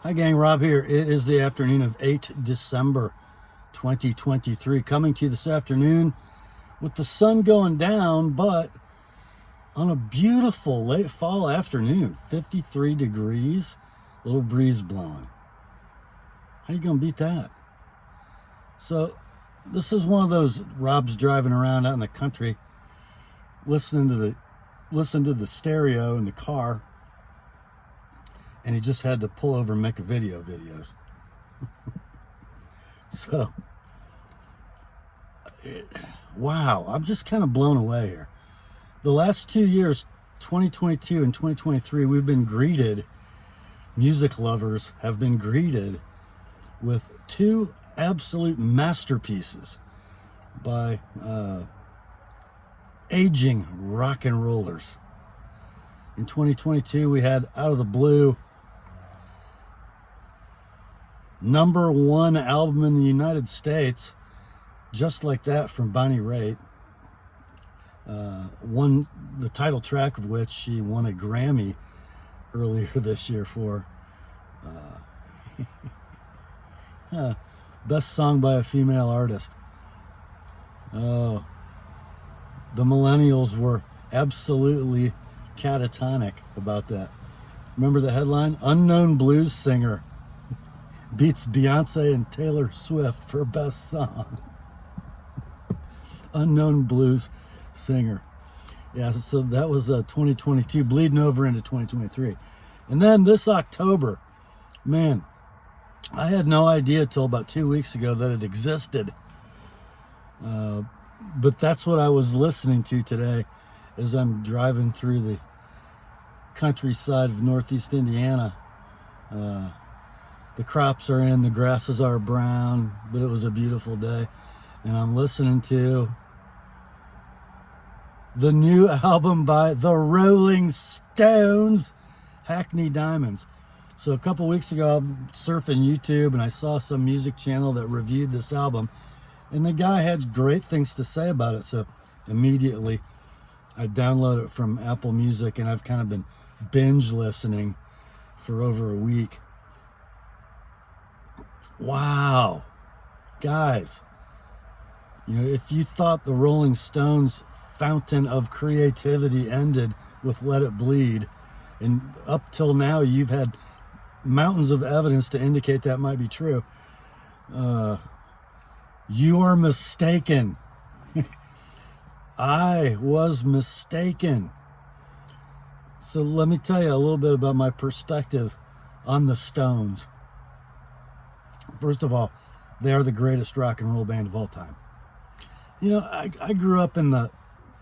Hi gang, Rob here. It is the afternoon of 8 December 2023. Coming to you this afternoon with the sun going down, but on a beautiful late fall afternoon. 53 degrees, little breeze blowing. How you gonna beat that? So this is one of those Rob's driving around out in the country, listening to the stereo in the car. And he just had to pull over and make a videos. So, wow, I'm just kind of blown away here. The last 2 years, 2022 and 2023, we've been greeted, music lovers have been greeted with two absolute masterpieces by aging rock and rollers. In 2022, we had Out of the Blue, #1 album in the United States, Just Like That from Bonnie Raitt. Won the title track of which she won a Grammy earlier this year for. Best song by a female artist. Oh, the millennials were absolutely catatonic about that. Remember the headline? Unknown blues singer beats Beyonce and Taylor Swift for best song. Unknown blues singer. Yeah, so that was 2022 bleeding over into 2023. And then this October, man, I had no idea till about 2 weeks ago that it existed. But that's what I was listening to today as I'm driving through the countryside of Northeast Indiana. The crops are in, the grasses are brown, but it was a beautiful day. And I'm listening to the new album by the Rolling Stones, Hackney Diamonds. So a couple weeks ago, I'm surfing YouTube and I saw some music channel that reviewed this album. And the guy had great things to say about it. So immediately I downloaded it from Apple Music and I've kind of been binge listening for over a week. Wow. Guys, if you thought the Rolling Stones fountain of creativity ended with Let It Bleed, and up till now you've had mountains of evidence to indicate that might be true, you are mistaken. I was mistaken. So let me tell you a little bit about my perspective on the Stones. First of all, they are the greatest rock and roll band of all time. I grew up in the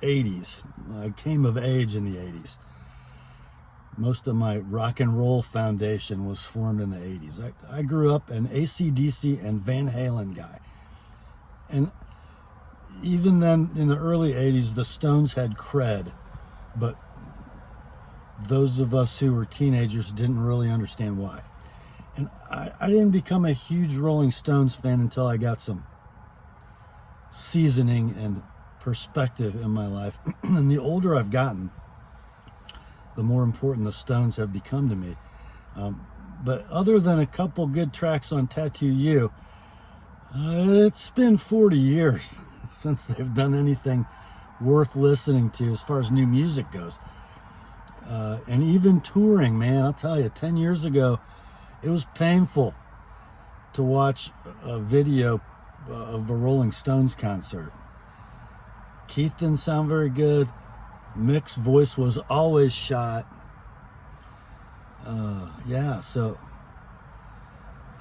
80s. I came of age in the 80s. Most of my rock and roll foundation was formed in the 80s. I grew up an AC/DC and Van Halen guy. And even then, in the early 80s, the Stones had cred. But those of us who were teenagers didn't really understand why. And I didn't become a huge Rolling Stones fan until I got some seasoning and perspective in my life. And the older I've gotten, the more important the Stones have become to me. But other than a couple good tracks on Tattoo You, it's been 40 years since they've done anything worth listening to as far as new music goes. And even touring, man, I'll tell you, 10 years ago, it was painful to watch a video of a Rolling Stones concert. Keith didn't sound very good. Mick's voice was always shot. So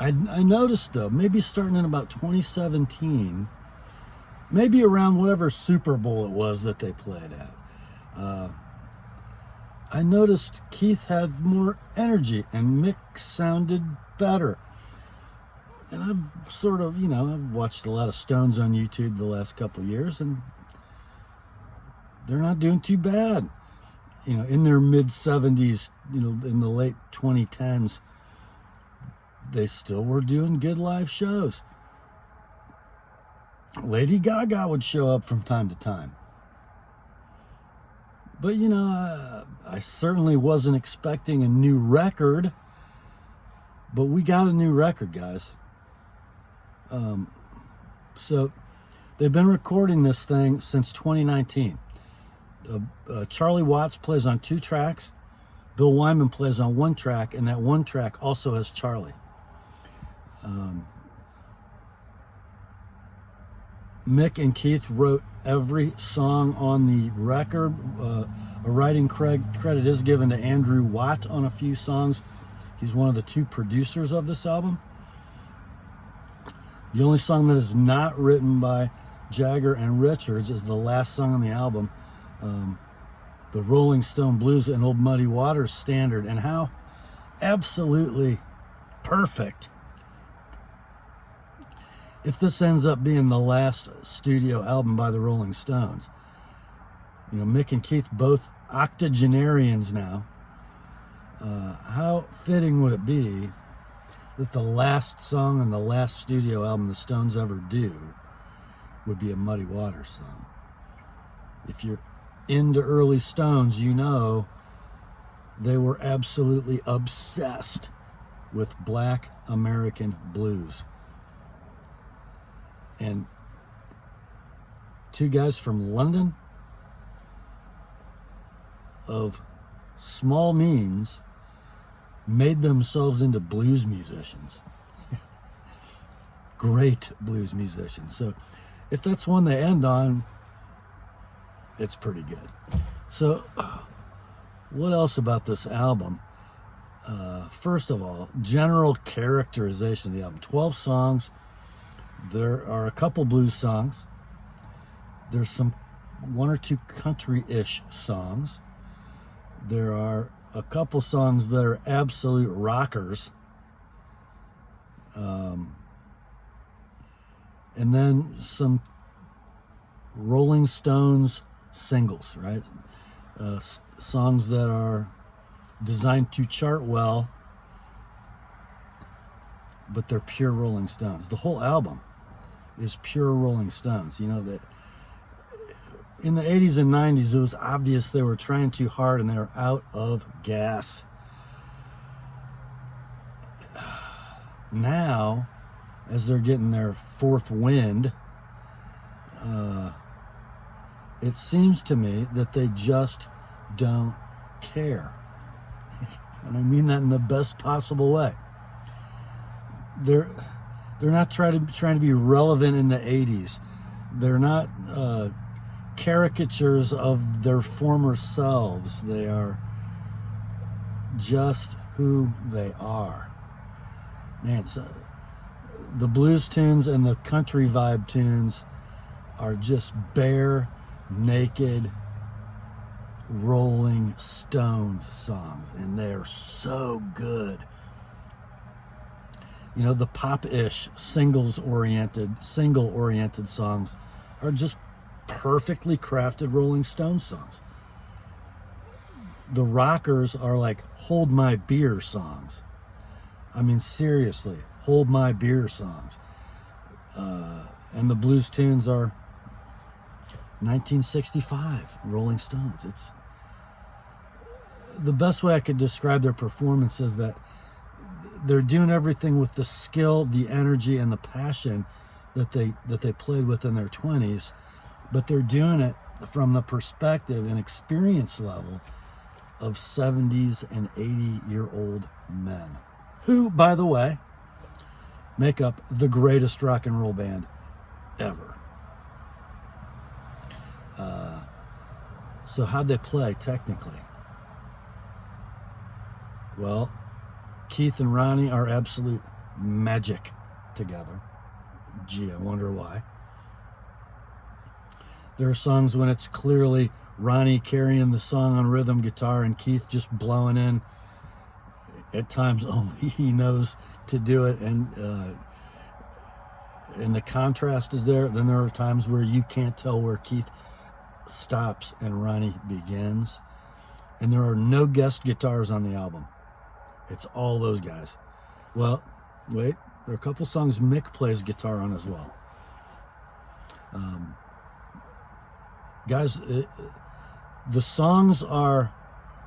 I noticed, though, maybe starting in about 2017, maybe around whatever Super Bowl it was that they played at, I noticed Keith had more energy and Mick sounded better. And I've sort of, I've watched a lot of Stones on YouTube the last couple of years, and they're not doing too bad. In their mid-70s, in the late 2010s, they still were doing good live shows. Lady Gaga would show up from time to time. But, I certainly wasn't expecting a new record. But we got a new record, guys. So they've been recording this thing since 2019. Charlie Watts plays on 2 tracks. Bill Wyman plays on 1 track, and that 1 track also has Charlie. Mick and Keith wrote every song on the record. A writing credit is given to Andrew Watt on a few songs. He's one of the 2 producers of this album. The only song that is not written by Jagger and Richards is the last song on the album, the Rolling Stone Blues and Old Muddy Waters standard, and how absolutely perfect. If this ends up being the last studio album by the Rolling Stones, you know, Mick and Keith both octogenarians now, how fitting would it be that the last song on the last studio album the Stones ever do would be a Muddy Waters song? If you're into early Stones, you know they were absolutely obsessed with Black American blues. And 2 guys from London of small means made themselves into blues musicians. Great blues musicians. So if that's one they end on, it's pretty good. So what else about this album? First of all, general characterization of the album. 12 songs. There are a couple blues songs. There's some 1 or 2 country-ish songs. There are a couple songs that are absolute rockers. And then some Rolling Stones singles, right? Songs that are designed to chart well, but they're pure Rolling Stones. The whole album is pure Rolling Stones. You know, that in the 80s and 90s, it was obvious they were trying too hard and they were out of gas. Now, as they're getting their 4th wind, it seems to me that they just don't care. And I mean that in the best possible way. They're not trying to be relevant in the 80s. They're not caricatures of their former selves. They are just who they are. Man, the blues tunes and the country vibe tunes are just bare, naked, Rolling Stones songs, and they're so good. You know, the pop-ish, single-oriented songs are just perfectly crafted Rolling Stones songs. The rockers are like Hold My Beer songs. I mean, seriously, Hold My Beer songs. And the blues tunes are 1965 Rolling Stones. It's the best way I could describe their performance is that they're doing everything with the skill, the energy, and the passion that they played with in their 20s, but they're doing it from the perspective and experience level of 70s and 80-year-old men, who, by the way, make up the greatest rock and roll band ever. So how'd they play technically? Well, Keith and Ronnie are absolute magic together. Gee, I wonder why. There are songs when it's clearly Ronnie carrying the song on rhythm guitar and Keith just blowing in. At times only he knows to do it, and the contrast is there. Then there are times where you can't tell where Keith stops and Ronnie begins. And there are no guest guitars on the album. It's all those guys. Well, wait, there are a couple songs Mick plays guitar on as well. Guys, the songs are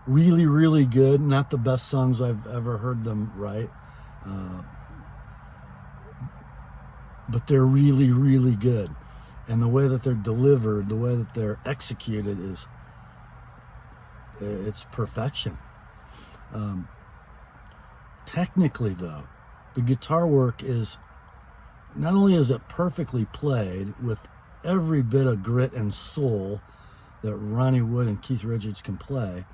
really, really good. Not the best songs I've ever heard them write. But they're really, really good. And the way that they're delivered, the way that they're executed it's perfection. Technically, though, the guitar work is, not only is it perfectly played with every bit of grit and soul that Ronnie Wood and Keith Richards can play,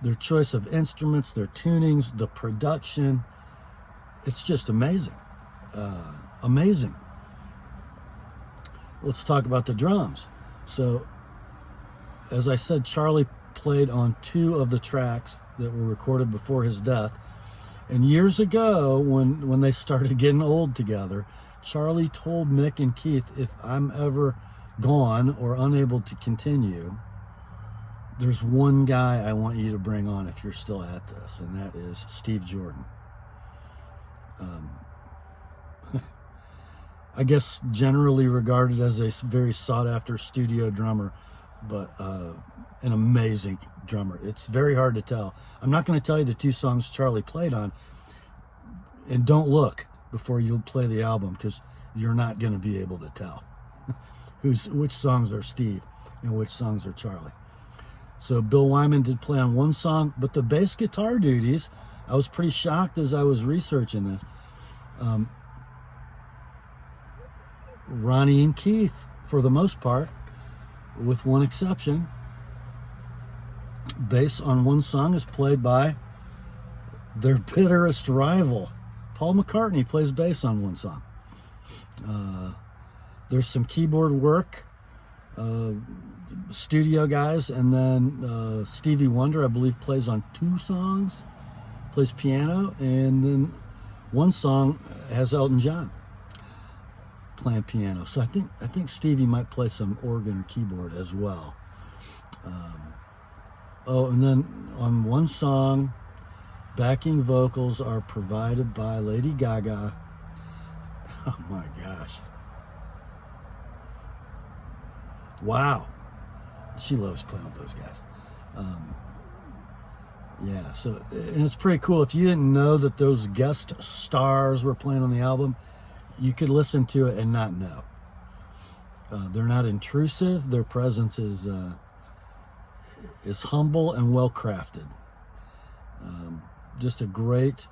their choice of instruments, their tunings, the production, it's just amazing. Amazing. Let's talk about the drums. So, as I said, Charlie played on 2 of the tracks that were recorded before his death. And years ago, when they started getting old together, Charlie told Mick and Keith, if I'm ever gone or unable to continue, there's one guy I want you to bring on if you're still at this, and that is Steve Jordan. I guess generally regarded as a very sought-after studio drummer, but an amazing drummer. It's very hard to tell. I'm not going to tell you the 2 songs Charlie played on, and don't look before you play the album, because you're not going to be able to tell which songs are Steve and which songs are Charlie. So Bill Wyman did play on 1 song, but the bass guitar duties, I was pretty shocked as I was researching this. Ronnie and Keith, for the most part, with one exception, bass on 1 song is played by their bitterest rival. Paul McCartney plays bass on 1 song. There's some keyboard work, studio guys, and then Stevie Wonder, I believe, plays on 2 songs, plays piano, and then 1 song has Elton John playing piano. So I think Stevie might play some organ or keyboard as well. And then on 1 song, backing vocals are provided by Lady Gaga. Oh my gosh. Wow. She loves playing with those guys. Yeah, so, and it's pretty cool. If you didn't know that those guest stars were playing on the album, you could listen to it and not know. They're not intrusive. Their presence is humble and well crafted. Just a great.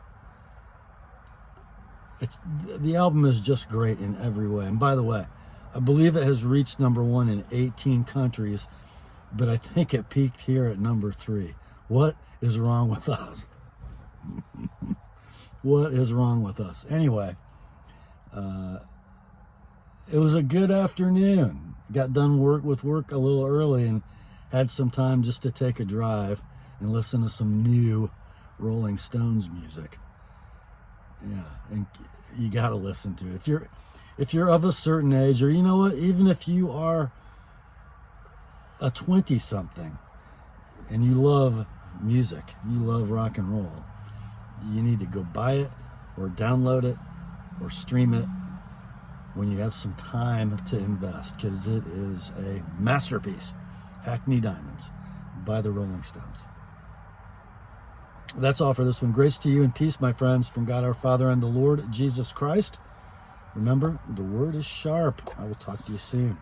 The album is just great in every way. And by the way, I believe it has reached #1 in 18 countries, but I think it peaked here at #3. What is wrong with us? What is wrong with us? Anyway, it was a good afternoon. Got done with work a little early and had some time just to take a drive and listen to some new Rolling Stones music. Yeah, and you got to listen to it. If you're of a certain age, or you know what, even if you are a 20-something and you love music, you love rock and roll, you need to go buy it or download it or stream it when you have some time to invest, because it is a masterpiece. Hackney Diamonds by the Rolling Stones. That's all for this one. Grace to you and peace, my friends, from God our Father and the Lord Jesus Christ. Remember, the word is sharp. I will talk to you soon.